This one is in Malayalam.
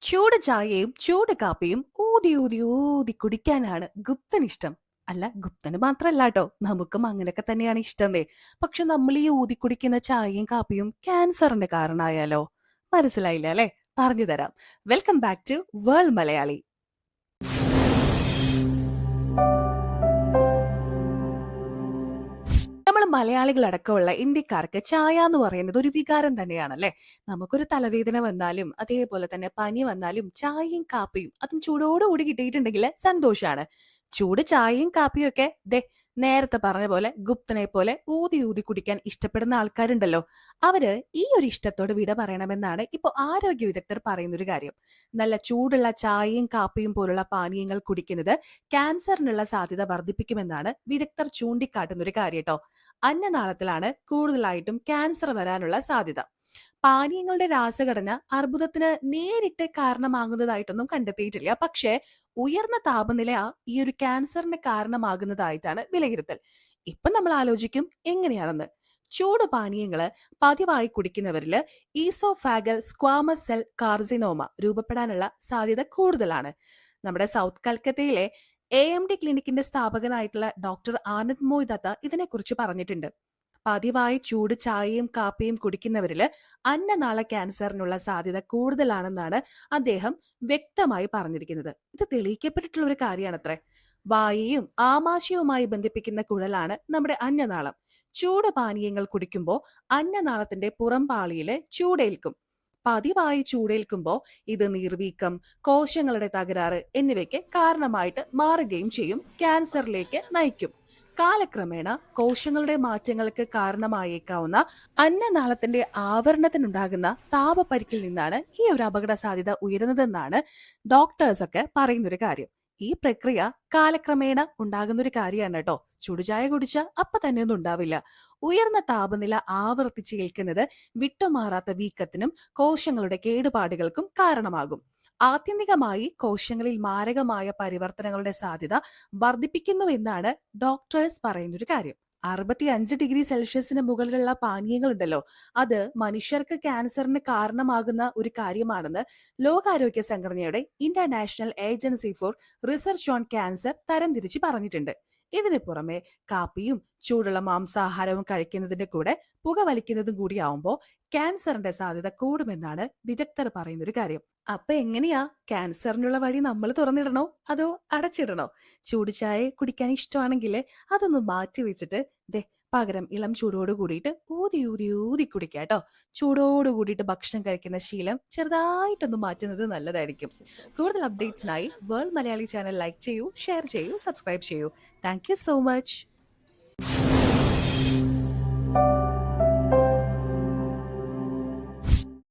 ചൂട് ചായയും ചൂട് കാപ്പിയും ഊതി ഊതി ഊതി കുടിക്കാനാണ് ഗുപ്തനിഷ്ടം. അല്ല, ഗുപ്തന് മാത്രല്ല കേട്ടോ, നമുക്കും അങ്ങനെയൊക്കെ തന്നെയാണ് ഇഷ്ടമേ. പക്ഷെ നമ്മൾ ഈ ഊതി കുടിക്കുന്ന ചായയും കാപ്പിയും ക്യാൻസറിന്റെ കാരണമായാലോ? മനസ്സിലായില്ല അല്ലെ? പറഞ്ഞു തരാം. Welcome back to world Malayali. നമ്മൾ മലയാളികളടക്കമുള്ള ഇന്ത്യക്കാർക്ക് ചായ എന്ന് പറയുന്നത് ഒരു വികാരം തന്നെയാണല്ലേ. നമുക്കൊരു തലവേദന വന്നാലും അതേപോലെ തന്നെ പനി വന്നാലും ചായയും കാപ്പിയും അതും ചൂടോടുകൂടി കിട്ടിയിട്ടുണ്ടെങ്കിൽ സന്തോഷാണ്. ചൂട് ചായയും കാപ്പിയും ഒക്കെ നേരത്തെ പറഞ്ഞ പോലെ ഗുപ്തനെ പോലെ ഊതി ഊതി കുടിക്കാൻ ഇഷ്ടപ്പെടുന്ന ആൾക്കാരുണ്ടല്ലോ. അവര് ഈ ഒരു ഇഷ്ടത്തോട് വിട പറയണമെന്നാണ് ഇപ്പൊ ആരോഗ്യ വിദഗ്ധർ പറയുന്ന ഒരു കാര്യം. നല്ല ചൂടുള്ള ചായയും കാപ്പിയും പോലുള്ള പാനീയങ്ങൾ കുടിക്കുന്നത് ക്യാൻസറിനുള്ള സാധ്യത വർദ്ധിപ്പിക്കുമെന്നാണ് വിദഗ്ധർ ചൂണ്ടിക്കാട്ടുന്ന ഒരു കാര്യം കേട്ടോ. അന്നനാളത്തിലാണ് കൂടുതലായിട്ടും ക്യാൻസർ വരാനുള്ള സാധ്യത. പാനീയങ്ങളുടെ രാസഘടന അർബുദത്തിന് നേരിട്ട് കാരണമാകുന്നതായിട്ടൊന്നും കണ്ടെത്തിയിട്ടില്ല. പക്ഷേ ഉയർന്ന താപനില ഈ ഒരു ക്യാൻസറിന് കാരണമാകുന്നതായിട്ടാണ് വിലയിരുത്തൽ. ഇപ്പൊ നമ്മൾ ആലോചിക്കും എങ്ങനെയാണെന്ന്. ചൂട് പാനീയങ്ങള് പതിവായി കുടിക്കുന്നവരില് ഈസോഫാഗൽ സ്ക്വാമസ് സെൽ കാർസിനോമ രൂപപ്പെടാനുള്ള സാധ്യത കൂടുതലാണ്. നമ്മുടെ സൗത്ത് കൽക്കത്തയിലെ AMD ക്ലിനിക്കിന്റെ സ്ഥാപകനായിട്ടുള്ള ഡോക്ടർ ആനന്ദ് മോയ് ദത്ത ഇതിനെക്കുറിച്ച് പറഞ്ഞിട്ടുണ്ട്. പതിവായി ചൂട് ചായയും കാപ്പിയും കുടിക്കുന്നവരില് അന്നനാള ക്യാൻസറിനുള്ള സാധ്യത കൂടുതലാണെന്നാണ് അദ്ദേഹം വ്യക്തമായി പറഞ്ഞിരിക്കുന്നത്. ഇത് തെളിയിക്കപ്പെട്ടിട്ടുള്ള ഒരു കാര്യമാണത്രേ. വായയും ആമാശയവുമായി ബന്ധിപ്പിക്കുന്ന കുഴലാണ് നമ്മുടെ അന്നനാളം. ചൂട് പാനീയങ്ങൾ കുടിക്കുമ്പോൾ അന്നനാളത്തിന്റെ പുറംപാളിയില് ചൂടേൽക്കും. പതിവായി ചൂടേൽക്കുമ്പോൾ ഇത് നീർവീക്കം, കോശങ്ങളുടെ തകരാറ് എന്നിവയ്ക്ക് കാരണമായിട്ട് മാറുകയും ചെയ്യും, ക്യാൻസറിലേക്ക് നയിക്കും. കാലക്രമേണ കോശങ്ങളുടെ മാറ്റങ്ങൾക്ക് കാരണമായേക്കാവുന്ന അന്നനാളത്തിന്റെ ആവരണത്തിനുണ്ടാകുന്ന താപപരിക്കിൽ നിന്നാണ് ഈ ഒരു അപകട സാധ്യത ഉയരുന്നതെന്നാണ് ഡോക്ടേഴ്സ് ഒക്കെ പറയുന്നൊരു കാര്യം. ഈ പ്രക്രിയ കാലക്രമേണ ഉണ്ടാകുന്ന ഒരു കാര്യമാണ് കേട്ടോ. ചുടുചായ കുടിച്ച അപ്പൊ തന്നെ ഒന്നും ഉണ്ടാവില്ല. ഉയർന്ന താപനില ആവർത്തിച്ച് ഏൽക്കുന്നത് വിട്ടുമാറാത്ത വീക്കത്തിനും കോശങ്ങളുടെ കേടുപാടുകൾക്കും കാരണമാകും. ആത്യന്തികമായി കോശങ്ങളിൽ മാരകമായ പരിവർത്തനങ്ങളുടെ സാധ്യത വർദ്ധിപ്പിക്കുന്നുവെന്നാണ് ഡോക്ടേഴ്സ് പറയുന്നൊരു കാര്യം. 65 ഡിഗ്രി സെൽഷ്യസിന് മുകളിലുള്ള പാനീയങ്ങൾ ഉണ്ടല്ലോ, അത് മനുഷ്യർക്ക് ക്യാൻസറിന് കാരണമാകുന്ന ഒരു കാര്യമാണെന്ന് ലോകാരോഗ്യ സംഘടനയുടെ international agency for research on cancer തരംതിരിച്ച് പറഞ്ഞിട്ടുണ്ട്. ഇതിന് പുറമെ കാപ്പിയും ചൂടുള്ള മാംസാഹാരവും കഴിക്കുന്നതിന്റെ കൂടെ പുകവലിക്കുന്നതും കൂടിയാവുമ്പോൾ ക്യാൻസറിന്റെ സാധ്യത കൂടുമെന്നാണ് വിദഗ്ധർ പറയുന്നൊരു കാര്യം. അപ്പൊ എങ്ങനെയാ, ക്യാൻസറിനുള്ള വഴി നമ്മൾ തുറന്നിടണോ അതോ അടച്ചിടണോ? ചൂട് ചായ കുടിക്കാൻ ഇഷ്ടമാണെങ്കിൽ അതൊന്ന് മാറ്റി വെച്ചിട്ട് പകരം ഇളം ചൂടോട് കൂടിയിട്ട് ഊതി ഊതി ഊതി കുടിക്കാട്ടോ. ചൂടോട് കൂടിയിട്ട് ഭക്ഷണം കഴിക്കുന്ന ശീലം ചെറുതായിട്ടൊന്ന് മാറ്റുന്നത് നല്ലതായിരിക്കും. കൂടുതൽ അപ്ഡേറ്റ്സിനായി വേൾഡ് മലയാളി ചാനൽ ലൈക്ക് ചെയ്യൂ, ഷെയർ ചെയ്യൂ, സബ്സ്ക്രൈബ് ചെയ്യൂ. Thank you so much.